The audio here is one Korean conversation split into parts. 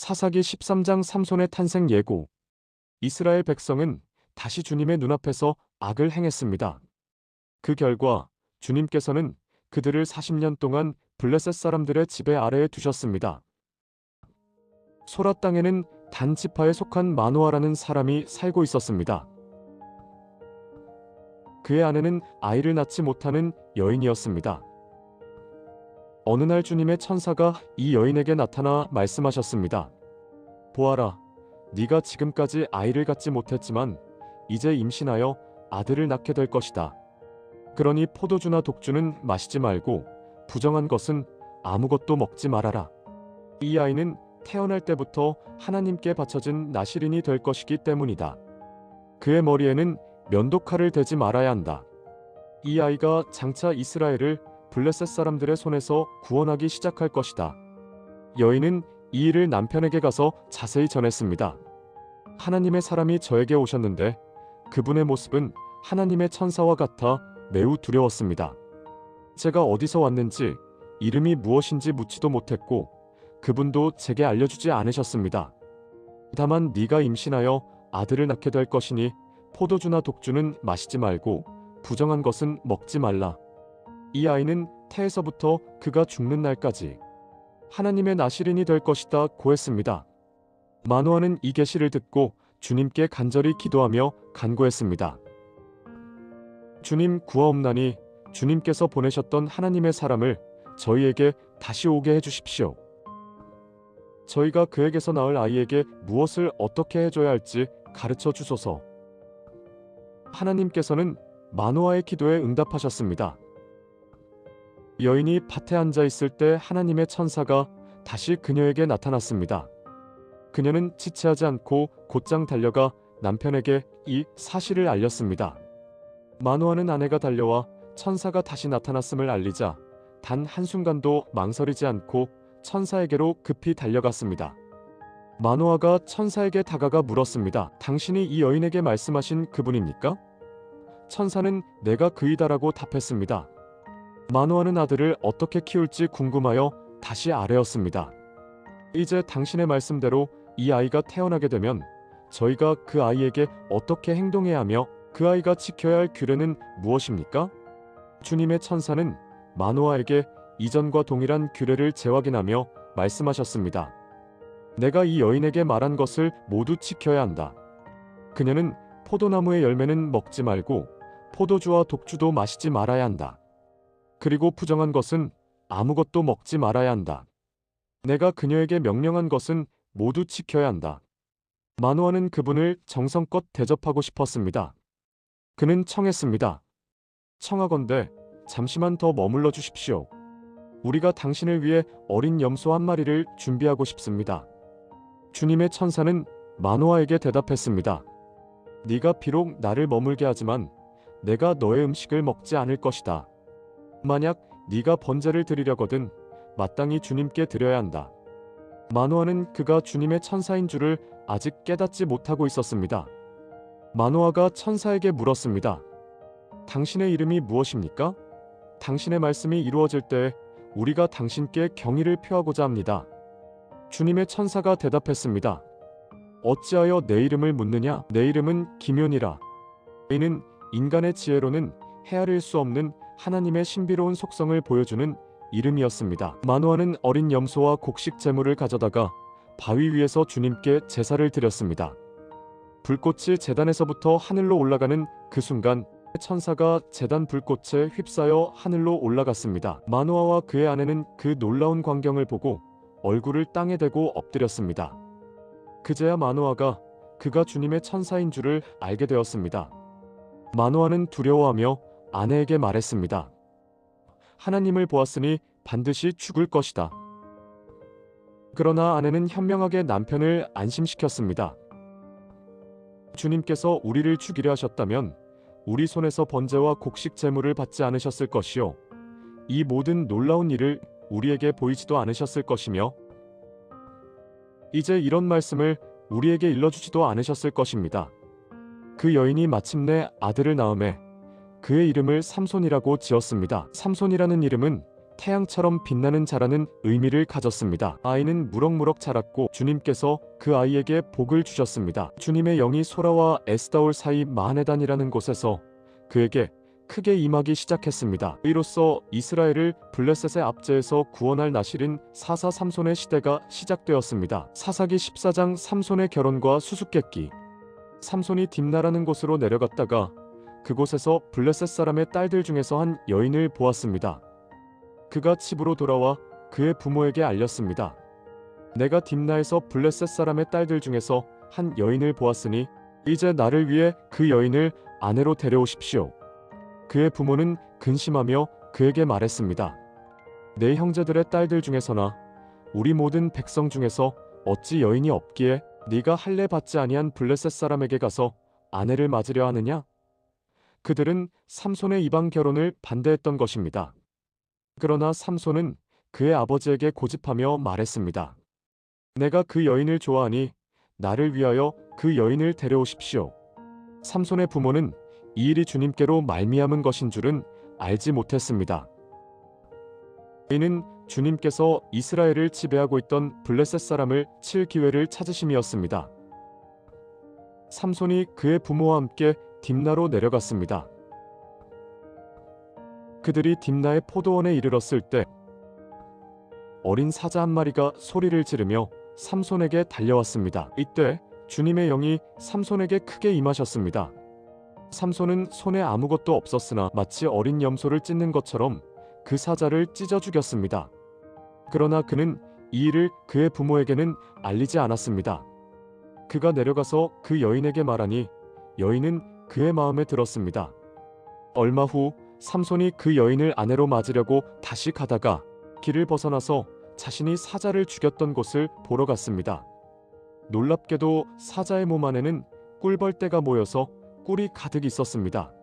사사기 13장 삼손의 탄생 예고. 이스라엘 백성은 다시 주님의 눈앞에서 악을 행했습니다. 그 결과 주님께서는 그들을 40년 동안 블레셋 사람들의 지배 아래에 두셨습니다. 소라 땅에는 단 지파에 속한 마노아라는 사람이 살고 있었습니다. 그의 아내는 아이를 낳지 못하는 여인이었습니다. 어느 날 주님의 천사가 이 여인에게 나타나 말씀하셨습니다. 보아라, 네가 지금까지 아이를 갖지 못했지만 이제 임신하여 아들을 낳게 될 것이다. 그러니 포도주나 독주는 마시지 말고 부정한 것은 아무것도 먹지 말아라. 이 아이는 태어날 때부터 하나님께 바쳐진 나실인이 될 것이기 때문이다. 그의 머리에는 면도칼을 대지 말아야 한다. 이 아이가 장차 이스라엘을 블레셋 사람들의 손에서 구원하기 시작할 것이다. 여인은 이 일을 남편에게 가서 자세히 전했습니다. 하나님의 사람이 저에게 오셨는데 그분의 모습은 하나님의 천사와 같아 매우 두려웠습니다. 제가 어디서 왔는지 이름이 무엇인지 묻지도 못했고 그분도 제게 알려주지 않으셨습니다. 다만 네가 임신하여 아들을 낳게 될 것이니 포도주나 독주는 마시지 말고 부정한 것은 먹지 말라. 이 아이는 태에서부터 그가 죽는 날까지 하나님의 나실인이 될 것이다 고했습니다. 마노아는 이 계시를 듣고 주님께 간절히 기도하며 간구했습니다. 주님, 구하옵나니 주님께서 보내셨던 하나님의 사람을 저희에게 다시 오게 해주십시오. 저희가 그에게서 낳을 아이에게 무엇을 어떻게 해줘야 할지 가르쳐 주소서. 하나님께서는 마노아의 기도에 응답하셨습니다. 여인이 밭에 앉아 있을 때 하나님의 천사가 다시 그녀에게 나타났습니다. 그녀는 지체하지 않고 곧장 달려가 남편에게 이 사실을 알렸습니다. 마노아는 아내가 달려와 천사가 다시 나타났음을 알리자 단 한순간도 망설이지 않고 천사에게로 급히 달려갔습니다. 마노아가 천사에게 다가가 물었습니다. 당신이 이 여인에게 말씀하신 그분입니까? 천사는 내가 그이다라고 답했습니다. 마노아는 아들을 어떻게 키울지 궁금하여 다시 아뢰었습니다. 이제 당신의 말씀대로 이 아이가 태어나게 되면 저희가 그 아이에게 어떻게 행동해야 하며 그 아이가 지켜야 할 규례는 무엇입니까? 주님의 천사는 마노아에게 이전과 동일한 규례를 재확인하며 말씀하셨습니다. 내가 이 여인에게 말한 것을 모두 지켜야 한다. 그녀는 포도나무의 열매는 먹지 말고 포도주와 독주도 마시지 말아야 한다. 그리고 부정한 것은 아무것도 먹지 말아야 한다. 내가 그녀에게 명령한 것은 모두 지켜야 한다. 마노아는 그분을 정성껏 대접하고 싶었습니다. 그는 청했습니다. 청하건대 잠시만 더 머물러 주십시오. 우리가 당신을 위해 어린 염소 한 마리를 준비하고 싶습니다. 주님의 천사는 마노아에게 대답했습니다. 네가 비록 나를 머물게 하지만 내가 너의 음식을 먹지 않을 것이다. 만약 네가 번제를 드리려거든 마땅히 주님께 드려야 한다. 마노아는 그가 주님의 천사인 줄을 아직 깨닫지 못하고 있었습니다. 마노아가 천사에게 물었습니다. 당신의 이름이 무엇입니까? 당신의 말씀이 이루어질 때 우리가 당신께 경의를 표하고자 합니다. 주님의 천사가 대답했습니다. 어찌하여 내 이름을 묻느냐? 내 이름은 기묘니라. 이는 인간의 지혜로는 헤아릴 수 없는 하나님의 신비로운 속성을 보여주는 이름이었습니다. 마노아는 어린 염소와 곡식 제물을 가져다가 바위 위에서 주님께 제사를 드렸습니다. 불꽃이 제단에서부터 하늘로 올라가는 그 순간 천사가 제단 불꽃에 휩싸여 하늘로 올라갔습니다. 마노아와 그의 아내는 그 놀라운 광경을 보고 얼굴을 땅에 대고 엎드렸습니다. 그제야 마노아가 그가 주님의 천사인 줄을 알게 되었습니다. 마노아는 두려워하며 아내에게 말했습니다. 하나님을 보았으니 반드시 죽을 것이다. 그러나 아내는 현명하게 남편을 안심시켰습니다. 주님께서 우리를 죽이려 하셨다면 우리 손에서 번제와 곡식 제물을 받지 않으셨을 것이요 이 모든 놀라운 일을 우리에게 보이지도 않으셨을 것이며 이제 이런 말씀을 우리에게 일러주지도 않으셨을 것입니다. 그 여인이 마침내 아들을 낳음에 그의 이름을 삼손이라고 지었습니다. 삼손이라는 이름은 태양처럼 빛나는 자라는 의미를 가졌습니다. 아이는 무럭무럭 자랐고 주님께서 그 아이에게 복을 주셨습니다. 주님의 영이 소라와 에스다올 사이 마하네단이라는 곳에서 그에게 크게 임하기 시작했습니다. 이로써 이스라엘을 블레셋의 압제에서 구원할 나실인 사사 삼손의 시대가 시작되었습니다. 사사기 14장 삼손의 결혼과 수수께끼. 삼손이 딥나라는 곳으로 내려갔다가 그곳에서 블레셋 사람의 딸들 중에서 한 여인을 보았습니다. 그가 집으로 돌아와 그의 부모에게 알렸습니다. 내가 딥나에서 블레셋 사람의 딸들 중에서 한 여인을 보았으니 이제 나를 위해 그 여인을 아내로 데려오십시오. 그의 부모는 근심하며 그에게 말했습니다. 내 형제들의 딸들 중에서나 우리 모든 백성 중에서 어찌 여인이 없기에 네가 할례 받지 아니한 블레셋 사람에게 가서 아내를 맞으려 하느냐? 그들은 삼손의 이방 결혼을 반대했던 것입니다. 그러나 삼손은 그의 아버지에게 고집하며 말했습니다. 내가 그 여인을 좋아하니 나를 위하여 그 여인을 데려오십시오. 삼손의 부모는 이 일이 주님께로 말미암은 것인 줄은 알지 못했습니다. 이는 주님께서 이스라엘을 지배하고 있던 블레셋 사람을 칠 기회를 찾으심이었습니다. 삼손이 그의 부모와 함께 딥나로 내려갔습니다. 그들이 딥나의 포도원에 이르렀을 때 어린 사자 한 마리가 소리를 지르며 삼손에게 달려왔습니다. 이때 주님의 영이 삼손에게 크게 임하셨습니다. 삼손은 손에 아무것도 없었으나 마치 어린 염소를 찢는 것처럼 그 사자를 찢어 죽였습니다. 그러나 그는 이 일을 그의 부모에게는 알리지 않았습니다. 그가 내려가서 그 여인에게 말하니 여인은 그의 마음에 들었습니다. 얼마 후 삼손이 그 여인을 아내로 맞으려고 다시 가다가 길을 벗어나서 자신이 사자를 죽였던 곳을 보러 갔습니다. 놀랍게도 사자의 몸 안에는 꿀벌떼가 모여서 꿀이 가득 있었습니다.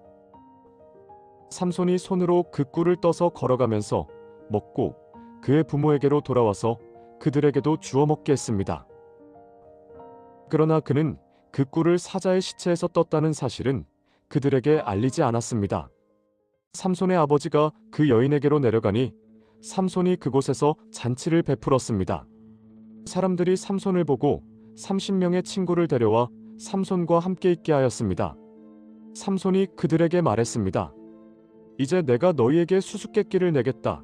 삼손이 손으로 그 꿀을 떠서 걸어가면서 먹고 그의 부모에게로 돌아와서 그들에게도 주워 먹게 했습니다. 그러나 그는 그 꿀을 사자의 시체에서 떴다는 사실은 그들에게 알리지 않았습니다. 삼손의 아버지가 그 여인에게로 내려가니 삼손이 그곳에서 잔치를 베풀었습니다. 사람들이 삼손을 보고 30명의 친구를 데려와 삼손과 함께 있게 하였습니다. 삼손이 그들에게 말했습니다. 이제 내가 너희에게 수수께끼를 내겠다.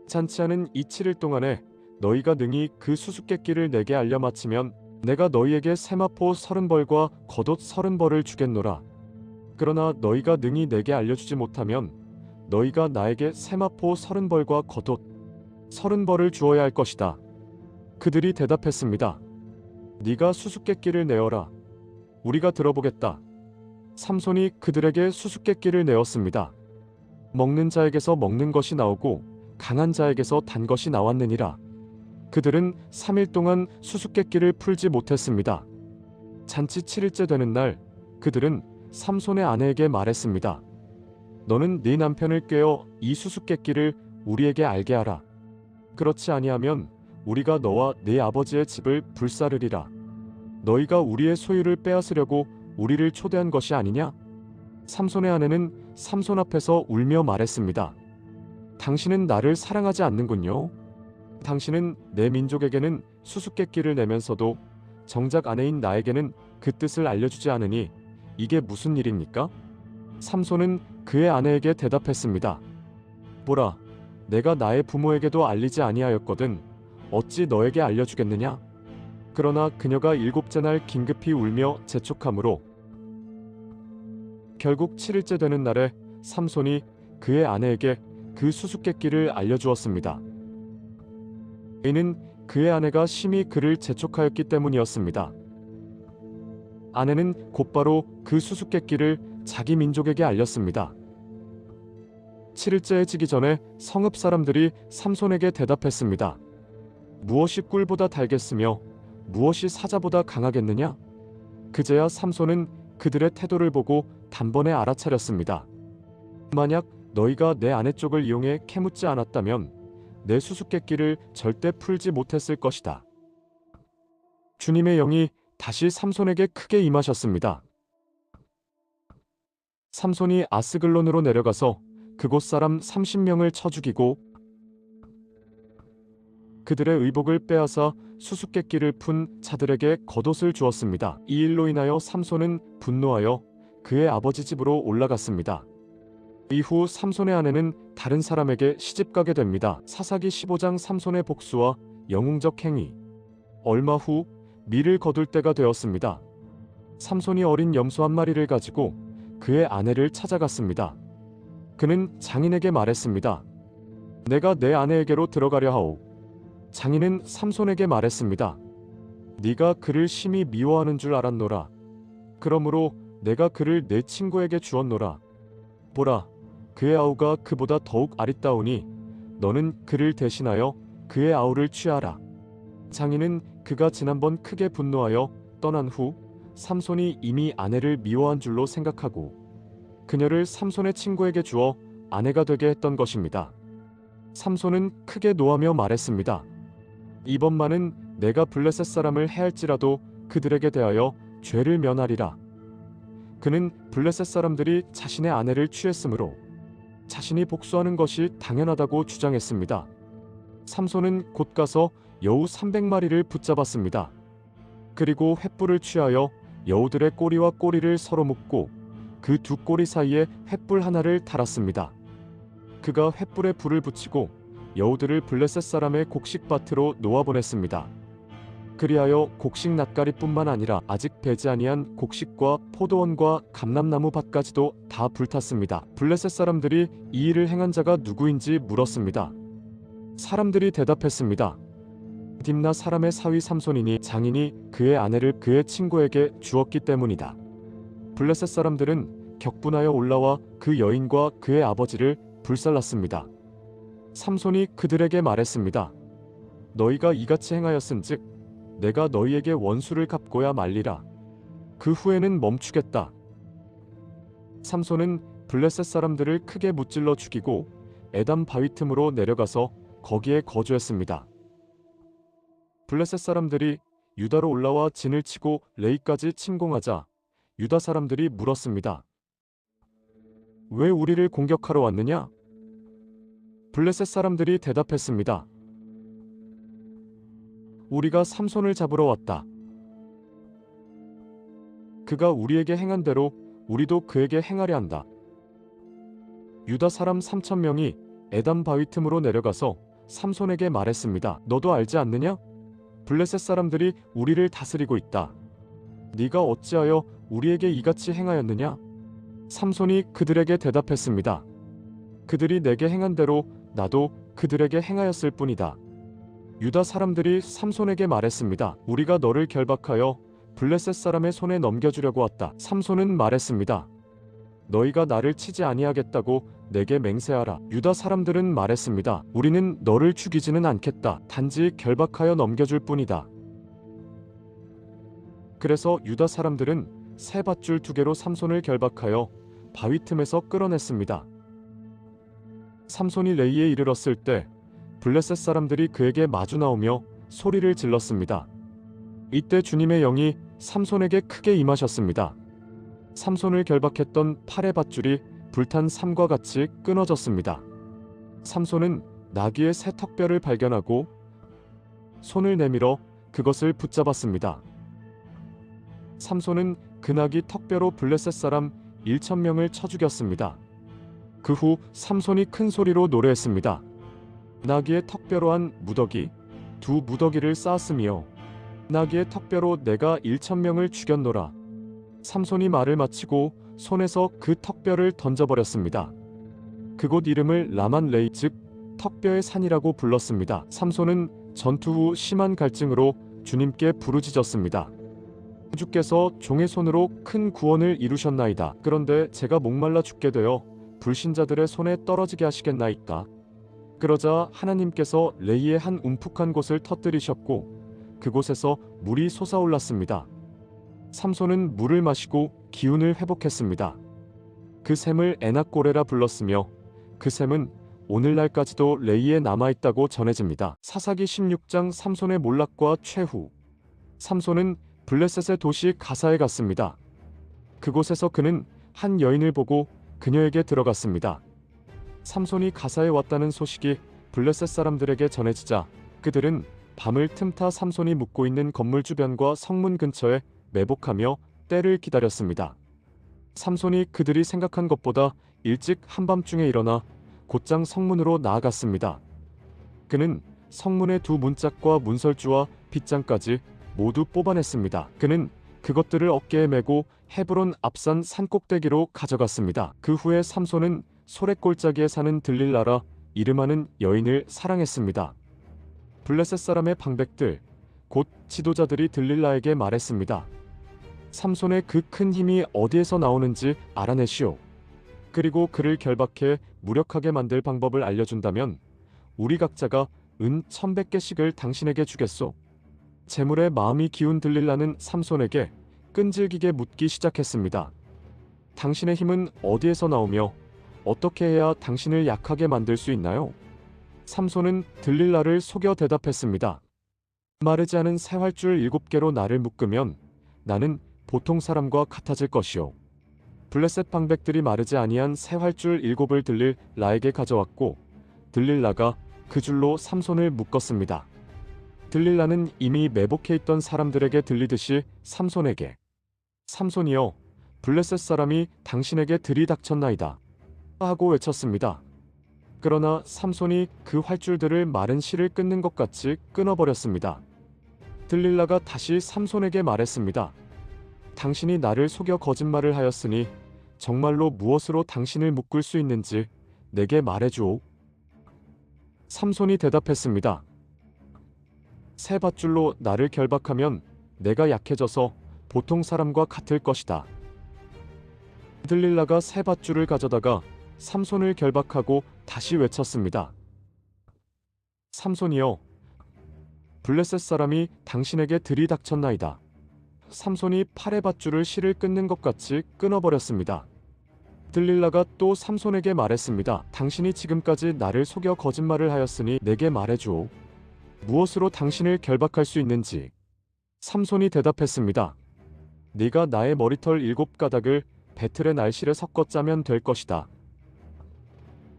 잔치하는 이 7일 동안에 너희가 능히 그 수수께끼를 내게 알려 마치면 내가 너희에게 세마포 30벌과 겉옷 30벌을 주겠노라. 그러나 너희가 능히 내게 알려주지 못하면 너희가 나에게 세마포 30벌과 겉옷 30벌을 주어야 할 것이다. 그들이 대답했습니다. 네가 수수께끼를 내어라. 우리가 들어보겠다. 삼손이 그들에게 수수께끼를 내었습니다. 먹는 자에게서 먹는 것이 나오고 강한 자에게서 단 것이 나왔느니라. 그들은 3일 동안 수수께끼를 풀지 못했습니다. 잔치 7일째 되는 날 그들은 삼손의 아내에게 말했습니다. 너는 네 남편을 꿰어 이 수수께끼를 우리에게 알게 하라. 그렇지 아니하면 우리가 너와 네 아버지의 집을 불사르리라. 너희가 우리의 소유를 빼앗으려고 우리를 초대한 것이 아니냐? 삼손의 아내는 삼손 앞에서 울며 말했습니다. 당신은 나를 사랑하지 않는군요. 당신은 내 민족에게는 수수께끼를 내면서도 정작 아내인 나에게는 그 뜻을 알려주지 않으니 이게 무슨 일입니까? 삼손은 그의 아내에게 대답했습니다. 보라, 내가 나의 부모에게도 알리지 아니하였거든 어찌 너에게 알려주겠느냐? 그러나 그녀가 7째 날 긴급히 울며 재촉함으로 결국 7일째 되는 날에 삼손이 그의 아내에게 그 수수께끼를 알려주었습니다. 이는 그의 아내가 심히 그를 재촉하였기 때문이었습니다. 아내는 곧바로 그 수수께끼를 자기 민족에게 알렸습니다. 7일째에 지기 전에 성읍 사람들이 삼손에게 대답했습니다. 무엇이 꿀보다 달겠으며 무엇이 사자보다 강하겠느냐? 그제야 삼손은 그들의 태도를 보고 단번에 알아차렸습니다. 만약 너희가 내 아내 쪽을 이용해 캐묻지 않았다면 내 수수께끼를 절대 풀지 못했을 것이다. 주님의 영이 다시 삼손에게 크게 임하셨습니다. 삼손이 아스글론으로 내려가서 그곳 사람 30명을 쳐 죽이고 그들의 의복을 빼앗아 수수께끼를 푼 자들에게 겉옷을 주었습니다. 이 일로 인하여 삼손은 분노하여 그의 아버지 집으로 올라갔습니다. 이후 삼손의 아내는 다른 사람에게 시집가게 됩니다. 사사기 15장 삼손의 복수와 영웅적 행위. 얼마 후 밀을 거둘 때가 되었습니다. 삼손이 어린 염소 한 마리를 가지고 그의 아내를 찾아갔습니다. 그는 장인에게 말했습니다. 내가 내 아내에게로 들어가려 하오. 장인은 삼손에게 말했습니다. 네가 그를 심히 미워하는 줄 알았노라. 그러므로 내가 그를 내 친구에게 주었노라. 보라, 그의 아우가 그보다 더욱 아리따우니 너는 그를 대신하여 그의 아우를 취하라. 장인은 그가 지난번 크게 분노하여 떠난 후 삼손이 이미 아내를 미워한 줄로 생각하고 그녀를 삼손의 친구에게 주어 아내가 되게 했던 것입니다. 삼손은 크게 노하며 말했습니다. 이번만은 내가 블레셋 사람을 해할지라도 그들에게 대하여 죄를 면하리라. 그는 블레셋 사람들이 자신의 아내를 취했으므로 자신이 복수하는 것이 당연하다고 주장했습니다. 삼손은 곧 가서 여우 300마리를 붙잡았습니다. 그리고 횃불을 취하여 여우들의 꼬리와 꼬리를 서로 묶고 그 두 꼬리 사이에 횃불 하나를 달았습니다. 그가 횃불에 불을 붙이고 여우들을 블레셋 사람의 곡식밭으로 놓아보냈습니다. 그리하여 곡식 낫가리뿐만 아니라 아직 배지 아니한 곡식과 포도원과 감람나무 밭까지도 다 불탔습니다. 블레셋 사람들이 이 일을 행한 자가 누구인지 물었습니다. 사람들이 대답했습니다. 딥나 사람의 사위 삼손이니 장인이 그의 아내를 그의 친구에게 주었기 때문이다. 블레셋 사람들은 격분하여 올라와 그 여인과 그의 아버지를 불살랐습니다. 삼손이 그들에게 말했습니다. 너희가 이같이 행하였은즉 내가 너희에게 원수를 갚고야 말리라. 그 후에는 멈추겠다. 삼손은 블레셋 사람들을 크게 무찔러 죽이고 에담 바위 틈으로 내려가서 거기에 거주했습니다. 블레셋 사람들이 유다로 올라와 진을 치고 레이까지 침공하자 유다 사람들이 물었습니다. 왜 우리를 공격하러 왔느냐? 블레셋 사람들이 대답했습니다. 우리가 삼손을 잡으러 왔다. 그가 우리에게 행한 대로 우리도 그에게 행하려 한다. 유다 사람 3,000명이 에담 바위 틈으로 내려가서 삼손에게 말했습니다. 너도 알지 않느냐? 블레셋 사람들이 우리를 다스리고 있다. 네가 어찌하여 우리에게 이같이 행하였느냐? 삼손이 그들에게 대답했습니다. 그들이 내게 행한 대로 나도 그들에게 행하였을 뿐이다. 유다 사람들이 삼손에게 말했습니다. 우리가 너를 결박하여 블레셋 사람의 손에 넘겨주려고 왔다. 삼손은 말했습니다. 너희가 나를 치지 아니하겠다고 내게 맹세하라. 유다 사람들은 말했습니다. 우리는 너를 죽이지는 않겠다. 단지 결박하여 넘겨줄 뿐이다. 그래서 유다 사람들은 새 밧줄 2개로 삼손을 결박하여 바위 틈에서 끌어냈습니다. 삼손이 레이에 이르렀을 때 블레셋 사람들이 그에게 마주 나오며 소리를 질렀습니다. 이때 주님의 영이 삼손에게 크게 임하셨습니다. 삼손을 결박했던 팔의 밧줄이 불탄 삼과 같이 끊어졌습니다. 삼손은 나귀의 새 턱뼈를 발견하고 손을 내밀어 그것을 붙잡았습니다. 삼손은 그 나귀 턱뼈로 블레셋 사람 1,000명을 쳐 죽였습니다. 그 후 삼손이 큰 소리로 노래했습니다. 나귀의 턱뼈로 한 무더기, 2 무더기를 쌓았으며 나귀의 턱뼈로 내가 1,000명을 죽였노라. 삼손이 말을 마치고 손에서 그 턱뼈를 던져버렸습니다. 그곳 이름을 라만 레이 즉 턱뼈의 산이라고 불렀습니다. 삼손은 전투 후 심한 갈증으로 주님께 부르짖었습니다. 주께서 종의 손으로 큰 구원을 이루셨나이다. 그런데 제가 목말라 죽게 되어 불신자들의 손에 떨어지게 하시겠나이까? 그러자 하나님께서 레이의 한 움푹한 곳을 터뜨리셨고 그곳에서 물이 솟아올랐습니다. 삼손은 물을 마시고 기운을 회복했습니다. 그 샘을 에낙고레라 불렀으며 그 샘은 오늘날까지도 레이에 남아있다고 전해집니다. 사사기 16장 삼손의 몰락과 최후. 삼손은 블레셋의 도시 가사에 갔습니다. 그곳에서 그는 한 여인을 보고 그녀에게 들어갔습니다. 삼손이 가사에 왔다는 소식이 블레셋 사람들에게 전해지자 그들은 밤을 틈타 삼손이 묵고 있는 건물 주변과 성문 근처에 매복하며 때를 기다렸습니다. 삼손이 그들이 생각한 것보다 일찍 한밤중에 일어나 곧장 성문으로 나아갔습니다. 그는 성문의 두 문짝과 문설주와 빗장까지 모두 뽑아냈습니다. 그는 그것들을 어깨에 메고 헤브론 앞산 산꼭대기로 가져갔습니다. 그 후에 삼손은 소랫골짜기에 사는 들릴라라 이름하는 여인을 사랑했습니다. 블레셋 사람의 방백들, 곧 지도자들이 들릴라에게 말했습니다. 삼손의 그 큰 힘이 어디에서 나오는지 알아내시오. 그리고 그를 결박해 무력하게 만들 방법을 알려준다면 우리 각자가 은 1100개씩을 당신에게 주겠소. 재물에 마음이 기운 들릴라는 삼손에게 끈질기게 묻기 시작했습니다. 당신의 힘은 어디에서 나오며 어떻게 해야 당신을 약하게 만들 수 있나요? 삼손은 들릴라를 속여 대답했습니다. 마르지 않은 새활줄 7개로 나를 묶으면 나는 보통 사람과 같아질 것이오. 블레셋 방백들이 마르지 아니한 새활줄 7을 들릴라에게 가져왔고 들릴라가 그 줄로 삼손을 묶었습니다. 들릴라는 이미 매복해 있던 사람들에게 들리듯이 삼손에게 삼손이여, 블레셋 사람이 당신에게 들이닥쳤나이다 하고 외쳤습니다. 그러나 삼손이 그 활줄들을 마른 실을 끊는 것 같이 끊어버렸습니다. 들릴라가 다시 삼손에게 말했습니다. 당신이 나를 속여 거짓말을 하였으니 정말로 무엇으로 당신을 묶을 수 있는지 내게 말해주오. 삼손이 대답했습니다. 새 밧줄로 나를 결박하면 내가 약해져서 보통 사람과 같을 것이다. 들릴라가 새 밧줄을 가져다가 삼손을 결박하고 다시 외쳤습니다. 삼손이여, 블레셋 사람이 당신에게 들이닥쳤나이다. 삼손이 팔의 밧줄을 실을 끊는 것 같이 끊어버렸습니다. 들릴라가 또 삼손에게 말했습니다. 당신이 지금까지 나를 속여 거짓말을 하였으니 내게 말해주오. 무엇으로 당신을 결박할 수 있는지. 삼손이 대답했습니다. 네가 나의 머리털 7가닥을 배틀의 날실에 섞어 짜면 될 것이다.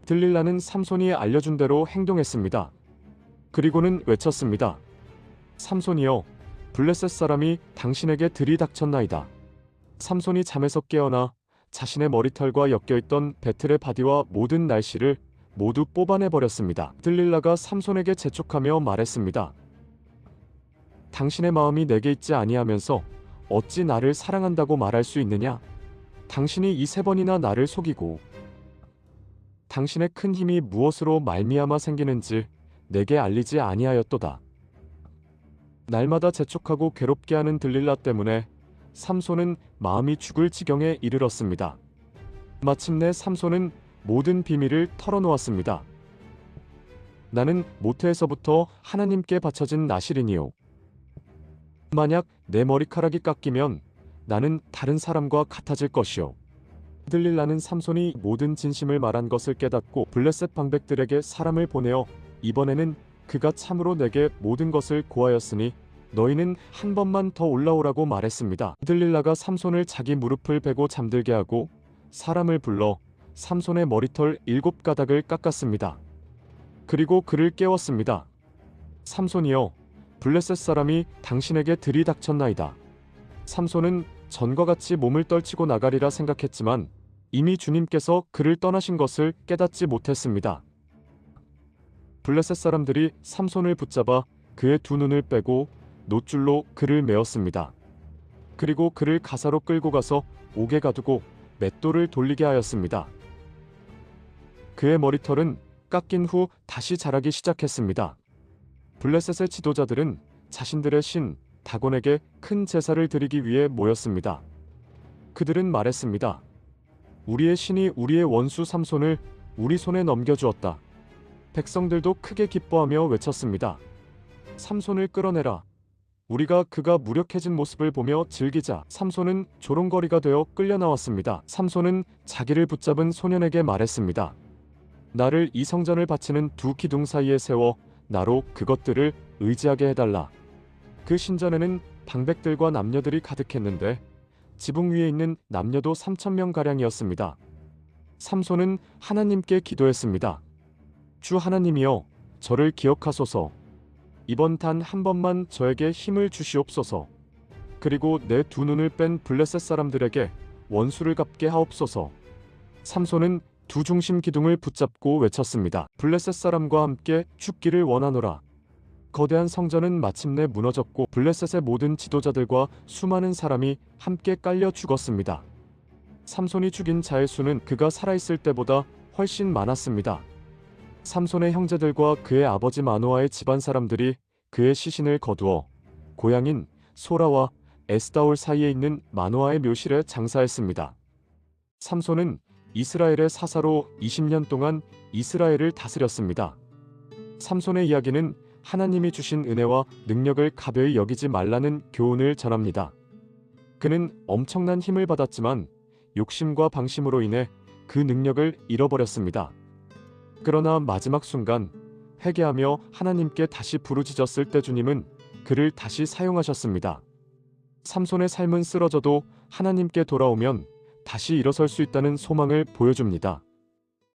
들릴라는 삼손이 알려준 대로 행동했습니다. 그리고는 외쳤습니다. 삼손이여, 블레셋 사람이 당신에게 들이닥쳤나이다. 삼손이 잠에서 깨어나 자신의 머리털과 엮여있던 배틀의 바디와 모든 날씨를 모두 뽑아내버렸습니다. 들릴라가 삼손에게 재촉하며 말했습니다. 당신의 마음이 내게 있지 아니하면서 어찌 나를 사랑한다고 말할 수 있느냐? 당신이 이 3번이나 나를 속이고 당신의 큰 힘이 무엇으로 말미암아 생기는지 내게 알리지 아니하였도다. 날마다 재촉하고 괴롭게 하는 들릴라 때문에 삼손은 마음이 죽을 지경에 이르렀습니다. 마침내 삼손은 모든 비밀을 털어놓았습니다. 나는 모태에서부터 하나님께 바쳐진 나실이니요. 만약 내 머리카락이 깎이면 나는 다른 사람과 같아질 것이요. 들릴라는 삼손이 모든 진심을 말한 것을 깨닫고 블레셋 방백들에게 사람을 보내어 이번에는 그가 참으로 내게 모든 것을 고하였으니 너희는 한 번만 더 올라오라고 말했습니다. 들릴라가 삼손을 자기 무릎을 베고 잠들게 하고 사람을 불러 삼손의 머리털 7가닥을 깎았습니다. 그리고 그를 깨웠습니다. 삼손이여, 블레셋 사람이 당신에게 들이닥쳤나이다. 삼손은 전과 같이 몸을 떨치고 나가리라 생각했지만 이미 주님께서 그를 떠나신 것을 깨닫지 못했습니다. 블레셋 사람들이 삼손을 붙잡아 그의 두 눈을 빼고 놋줄로 그를 메었습니다. 그리고 그를 가사로 끌고 가서 옥에 가두고 맷돌을 돌리게 하였습니다. 그의 머리털은 깎인 후 다시 자라기 시작했습니다. 블레셋의 지도자들은 자신들의 신 다곤에게 큰 제사를 드리기 위해 모였습니다. 그들은 말했습니다. 우리의 신이 우리의 원수 삼손을 우리 손에 넘겨주었다. 백성들도 크게 기뻐하며 외쳤습니다. 삼손을 끌어내라. 우리가 그가 무력해진 모습을 보며 즐기자. 삼손은 조롱거리가 되어 끌려 나왔습니다. 삼손은 자기를 붙잡은 소년에게 말했습니다. 나를 이 성전을 바치는 두 기둥 사이에 세워 나로 그것들을 의지하게 해달라. 그 신전에는 방백들과 남녀들이 가득했는데 지붕 위에 있는 남녀도 3000명가량이었습니다. 삼손은 하나님께 기도했습니다. 주 하나님이여, 저를 기억하소서. 이번 단 한 번만 저에게 힘을 주시옵소서. 그리고 내 두 눈을 뺀 블레셋 사람들에게 원수를 갚게 하옵소서. 삼손은 두 중심 기둥을 붙잡고 외쳤습니다. 블레셋 사람과 함께 죽기를 원하노라. 거대한 성전은 마침내 무너졌고 블레셋의 모든 지도자들과 수많은 사람이 함께 깔려 죽었습니다. 삼손이 죽인 자의 수는 그가 살아있을 때보다 훨씬 많았습니다. 삼손의 형제들과 그의 아버지 마노아의 집안 사람들이 그의 시신을 거두어 고향인 소라와 에스다올 사이에 있는 마노아의 묘실에 장사했습니다. 삼손은 이스라엘의 사사로 20년 동안 이스라엘을 다스렸습니다. 삼손의 이야기는 하나님이 주신 은혜와 능력을 가벼이 여기지 말라는 교훈을 전합니다. 그는 엄청난 힘을 받았지만 욕심과 방심으로 인해 그 능력을 잃어버렸습니다. 그러나 마지막 순간 회개하며 하나님께 다시 부르짖었을 때 주님은 그를 다시 사용하셨습니다. 삼손의 삶은 쓰러져도 하나님께 돌아오면 다시 일어설 수 있다는 소망을 보여줍니다.